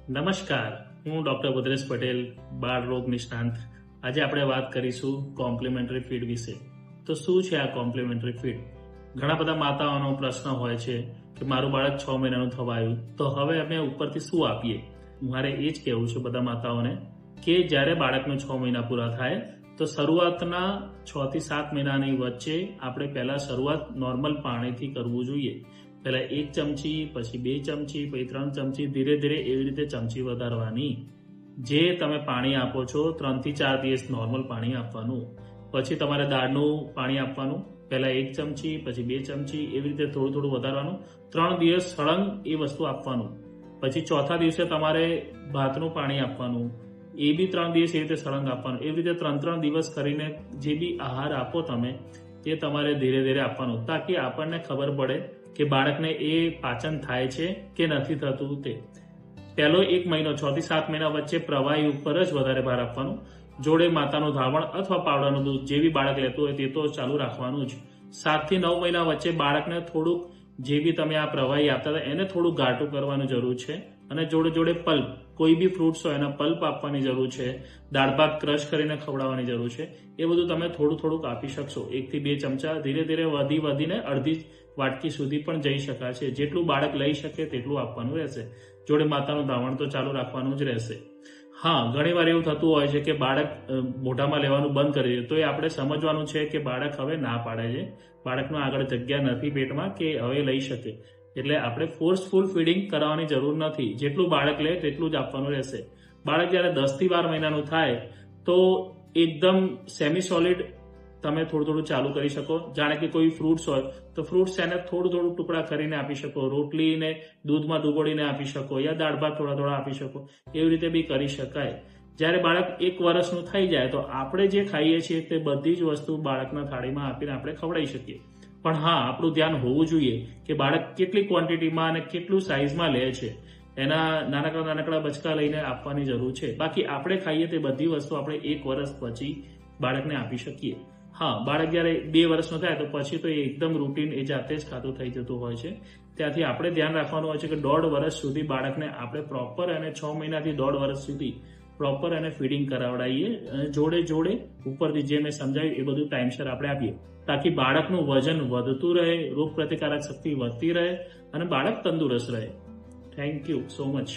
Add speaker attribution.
Speaker 1: નમસ્કાર, હું ડોક્ટર ભદ્રેશ પટેલ, બાળ રોગ નિષ્ણાંત. આજે આપણે વાત કરીશું કોમ્પ્લિમેન્ટરી ફીડ વિશે. તો શું છે આ કોમ્પ્લિમેન્ટરી ફીડ? ઘણા બધા માતાઓનો પ્રશ્ન હોય છે કે મારું બાળક 6 મહિનાનું થવા આવ્યું, તો હવે અમે ઉપરથી શું આપીએ? મારે એ જ કહેવું છે બધા માતાઓને કે જ્યારે બાળકને 6 મહિના પૂરા થાય તો શરૂઆતના 6 થી 7 મહિનાની વચ્ચે આપણે પહેલા શરૂઆત નોર્મલ પાણીથી કરવું જોઈએ. પહેલા 1 ચમચી, પછી 2 ચમચી, પછી 3 ચમચી, ધીરે ધીરે એવી રીતે ચમચી વધારવાની. જે તમે પાણી આપો છો 3 થી 4 દિવસ નોર્મલ પાણી આપવાનું. પછી તમારે દાળનું પાણી આપવાનું. પહેલા 1 ચમચી, પછી 2 ચમચી, એવી રીતે થોડું થોડું વધારવાનું. 3 દિવસ સળંગ એ વસ્તુ આપવાનું. પછી ચોથા દિવસે તમારે ભાતનું પાણી આપવાનું. એ બી 3 દિવસ એ રીતે સળંગ આપવાનું. એવી રીતે 3 દિવસ કરીને જે બી આહાર આપો તમે તે તમારે ધીરે ધીરે આપવાનું, તાકી આપણને ખબર પડે કે બાળકને એ પાચન થાય છે કે નથી થતું. તે પહેલો 1 મહિનો 6 થી 7 મહિના વચ્ચે પ્રવાહી ઉપર જ વધારે ભાર આપવાનું. જોડે માતાનું ધાવણ અથવા પાવડરનું દૂધ જે બી બાળક લેતું હોય તે તો ચાલુ રાખવાનું જ. 7 થી 9 મહિના વચ્ચે બાળકને થોડુંક જે બી તમે આ પ્રવાહી આપતા હતા એને થોડું ઘાટું કરવાની જરૂર છે. અને જોડે જોડે પલ્પ, કોઈ બી ફ્રૂટ્સ હોય એના પલ્પ આપવાની જરૂર છે. દાળ ભાત ક્રશ કરીને ખવડાવવાની જરૂર છે. એ બધું તમે થોડું થોડુંક આપી શકશો. 1 થી 2 ચમચા, ધીરે ધીરે વધીને અડધી વાટકી સુધી પણ જઈ શકાશે. જેટલું બાળક લઈ શકે તેટલું આપવાનું રહેશે. જોડે માતાનું ધાવણ તો ચાલુ રાખવાનું જ રહેશે. હા, ઘણી વાર એવું થતું હોય છે કે બાળક મોઢામાં લેવાનું બંધ કરી દે, તો એ આપણે સમજવાનું છે કે બાળક હવે ના પાડે છે, બાળકનો આગળ જગ્યા નથી પેટમાં કે હવે લઈ શકે. એટલે આપણે ફોર્સફુલ ફીડિંગ કરાવવાની જરૂર નથી. જેટલું બાળક લે તેટલું જ આપવાનું રહેશે. બાળક જ્યારે 10 થી 12 મહિનાનું થાય તો એકદમ સેમી સોલિડ તમે થોડું થોડું ચાલુ કરી શકો. જાણે કે કોઈ ફ્રૂટ્સ હોય તો ફ્રૂટ્સ એને થોડું થોડું ટુકડા કરીને આપી શકો. રોટલીને દૂધમાં ડુબોળીને આપી શકો, યા દાળ ભાત થોડા થોડા આપી શકો. એવી રીતે બી કરી શકાય. જ્યારે બાળક 1 વર્ષનું થઈ જાય તો આપણે જે ખાઈએ છીએ તે બધી જ વસ્તુ બાળકના થાળીમાં આપીને આપણે ખવડાવી શકીએ. પણ હા, આપણું ધ્યાન હોવું જોઈએ કે બાળક કેટલી ક્વોન્ટિટીમાં અને કેટલું સાઇઝમાં લે છે. એના નાનકડા બચકા લઈને આપવાની જરૂર છે. બાકી આપણે ખાઈએ તે બધી વસ્તુ આપણે 1 વર્ષ પછી બાળકને આપી શકીએ. હા, બાળક જ્યારે 2 વર્ષનું થાય તો પછી તો એ એકદમ રૂટીન એ જાતે જ ખાતું થઈ જતું હોય છે. ત્યાંથી આપણે ધ્યાન રાખવાનું હોય છે કે 1.5 વર્ષ સુધી બાળકને આપણે પ્રોપર અને 6 મહિનાથી 1.5 વર્ષ સુધી પ્રોપર અને ફીડિંગ કરાવડાવીએ. અને જોડે જોડે ઉપરથી જે મેં સમજાવ્યું એ બધું ટાઈમસર આપણે આપીએ, તાકી બાળકનું વજન વધતું રહે, રોગ પ્રતિકારક શક્તિ વધતી રહે અને બાળક તંદુરસ્ત રહે. Thank you so much.